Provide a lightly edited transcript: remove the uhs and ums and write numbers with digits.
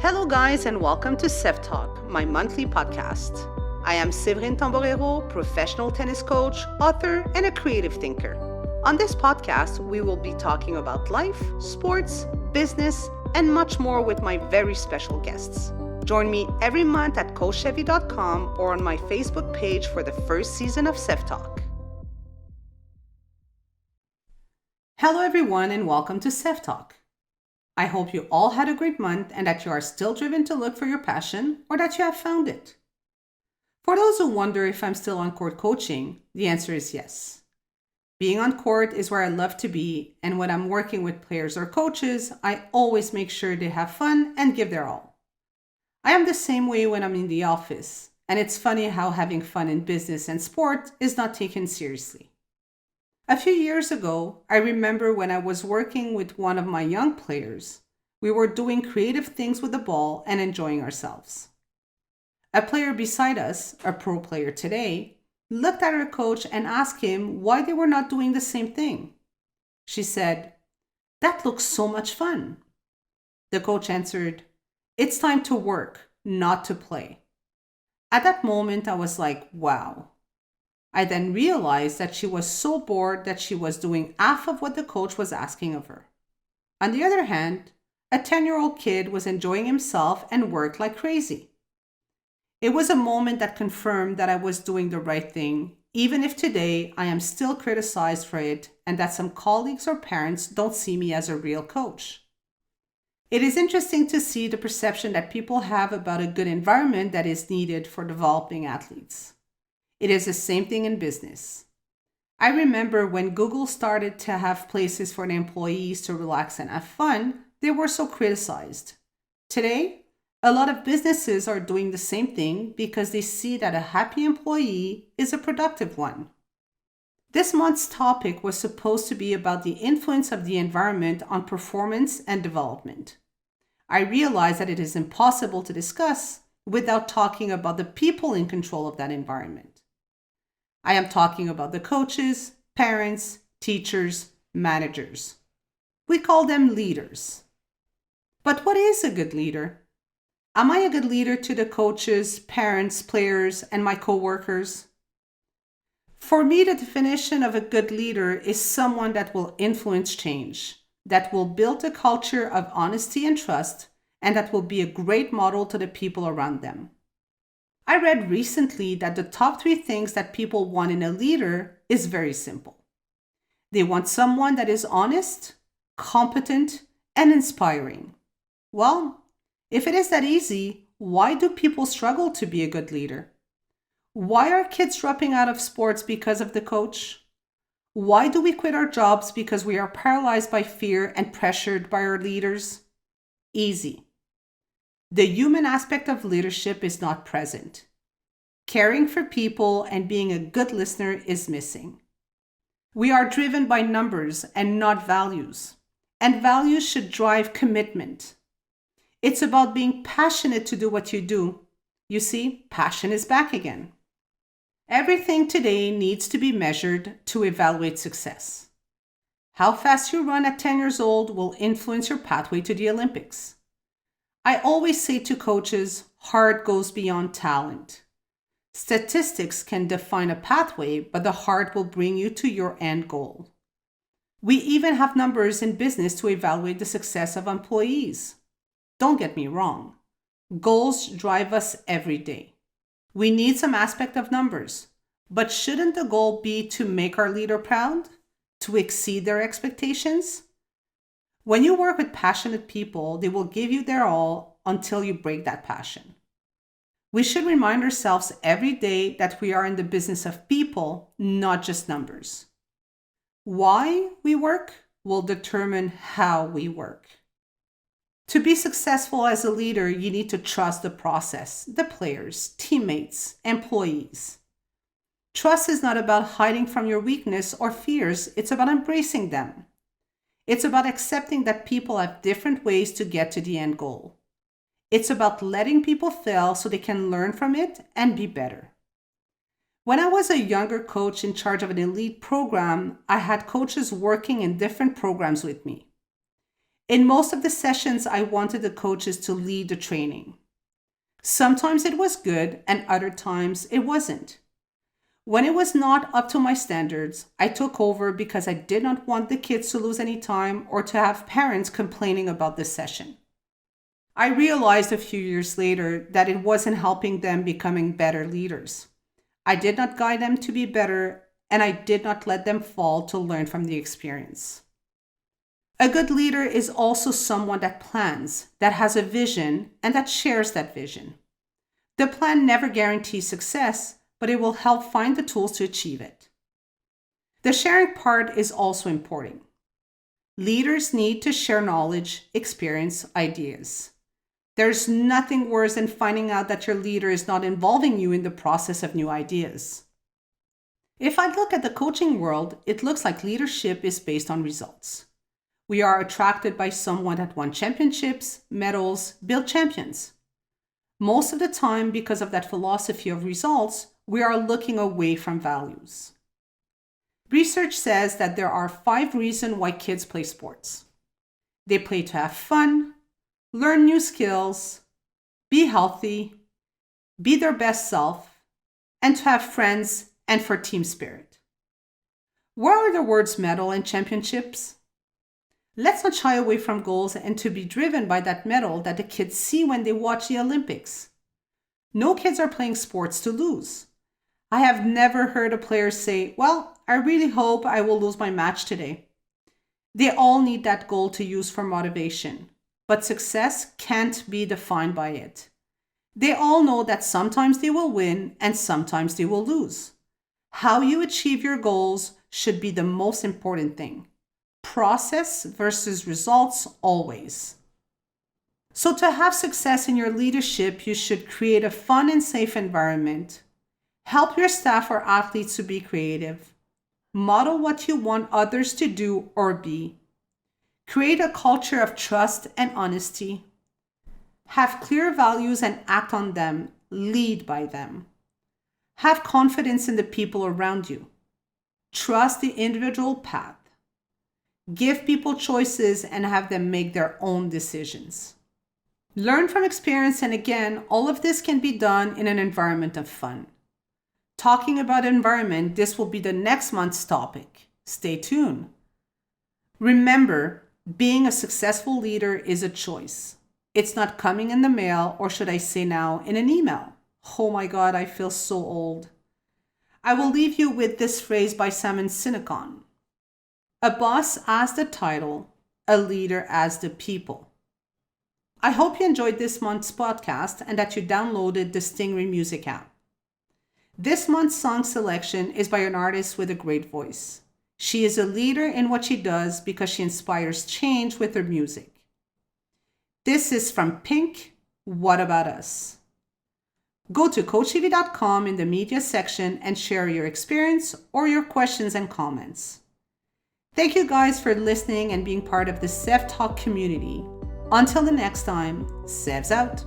Hello, guys, and welcome to Seve Talk, my monthly podcast. I am Séverine Tamborero, professional tennis coach, author, and a creative thinker. On this podcast, we will be talking about life, sports, business, and much more with my very special guests. Join me every month at coachseve.com or on my Facebook page for the first season of Seve Talk. Hello, everyone, and welcome to Seve Talk. I hope you all had a great month and that you are still driven to look for your passion or that you have found it. For those who wonder if I'm still on court coaching, the answer is yes. Being on court is where I love to be, and when I'm working with players or coaches, I always make sure they have fun and give their all. I am the same way when I'm in the office, and it's funny how having fun in business and sport is not taken seriously. A few years ago, I remember when I was working with one of my young players, we were doing creative things with the ball and enjoying ourselves. A player beside us, a pro player today, looked at her coach and asked him why they were not doing the same thing. She said, "That looks so much fun." The coach answered, "It's time to work, not to play." At that moment, I was like, wow. I then realized that she was so bored that she was doing half of what the coach was asking of her. On the other hand, a 10-year-old kid was enjoying himself and worked like crazy. It was a moment that confirmed that I was doing the right thing, even if today I am still criticized for it and that some colleagues or parents don't see me as a real coach. It is interesting to see the perception that people have about a good environment that is needed for developing athletes. It is the same thing in business. I remember when Google started to have places for the employees to relax and have fun, they were so criticized. Today, a lot of businesses are doing the same thing because they see that a happy employee is a productive one. This month's topic was supposed to be about the influence of the environment on performance and development. I realize that it is impossible to discuss without talking about the people in control of that environment. I am talking about the coaches, parents, teachers, managers. We call them leaders. But what is a good leader? Am I a good leader to the coaches, parents, players, and my coworkers? For me, the definition of a good leader is someone that will influence change, that will build a culture of honesty and trust, and that will be a great model to the people around them. I read recently that the top 3 things that people want in a leader is very simple. They want someone that is honest, competent, and inspiring. Well, if it is that easy, why do people struggle to be a good leader? Why are kids dropping out of sports because of the coach? Why do we quit our jobs because we are paralyzed by fear and pressured by our leaders? Easy. The human aspect of leadership is not present. Caring for people and being a good listener is missing. We are driven by numbers and not values, and values should drive commitment. It's about being passionate to do what you do. You see, passion is back again. Everything today needs to be measured to evaluate success. How fast you run at 10 years old will influence your pathway to the Olympics. I always say to coaches, heart goes beyond talent. Statistics can define a pathway, but the heart will bring you to your end goal. We even have numbers in business to evaluate the success of employees. Don't get me wrong. Goals drive us every day. We need some aspect of numbers, but shouldn't the goal be to make our leader proud? To exceed their expectations? When you work with passionate people, they will give you their all until you break that passion. We should remind ourselves every day that we are in the business of people, not just numbers. Why we work will determine how we work. To be successful as a leader, you need to trust the process, the players, teammates, employees. Trust is not about hiding from your weakness or fears, it's about embracing them. It's about accepting that people have different ways to get to the end goal. It's about letting people fail so they can learn from it and be better. When I was a younger coach in charge of an elite program, I had coaches working in different programs with me. In most of the sessions, I wanted the coaches to lead the training. Sometimes it was good and other times it wasn't. When it was not up to my standards, I took over because I did not want the kids to lose any time or to have parents complaining about the session. I realized a few years later that it wasn't helping them becoming better leaders. I did not guide them to be better, and I did not let them fall to learn from the experience. A good leader is also someone that plans, that has a vision, and that shares that vision. The plan never guarantees success, but it will help find the tools to achieve it. The sharing part is also important. Leaders need to share knowledge, experience, ideas. There's nothing worse than finding out that your leader is not involving you in the process of new ideas. If I look at the coaching world, it looks like leadership is based on results. We are attracted by someone that won championships, medals, built champions. Most of the time, because of that philosophy of results, we are looking away from values. Research says that there are 5 reasons why kids play sports. They play to have fun, learn new skills, be healthy, be their best self, and to have friends and for team spirit. Where are the words medal and championships? Let's not shy away from goals and to be driven by that medal that the kids see when they watch the Olympics. No kids are playing sports to lose. I have never heard a player say, "Well, I really hope I will lose my match today." They all need that goal to use for motivation, but success can't be defined by it. They all know that sometimes they will win and sometimes they will lose. How you achieve your goals should be the most important thing. Process versus results always. So to have success in your leadership, you should create a fun and safe environment. Help your staff or athletes to be creative. Model what you want others to do or be. Create a culture of trust and honesty. Have clear values and act on them. Lead by them. Have confidence in the people around you. Trust the individual path. Give people choices and have them make their own decisions. Learn from experience, and again, all of this can be done in an environment of fun. Talking about environment, this will be the next month's topic. Stay tuned. Remember, being a successful leader is a choice. It's not coming in the mail, or should I say now, in an email. Oh my God, I feel so old. I will leave you with this phrase by Simon Sinek. A boss as the title, a leader as the people. I hope you enjoyed this month's podcast and that you downloaded the Stingray Music app. This month's song selection is by an artist with a great voice. She is a leader in what she does because she inspires change with her music. This is from Pink, What About Us? Go to coachseve.com in the media section and share your experience or your questions and comments. Thank you guys for listening and being part of the Seve Talk community. Until the next time, Sev's out.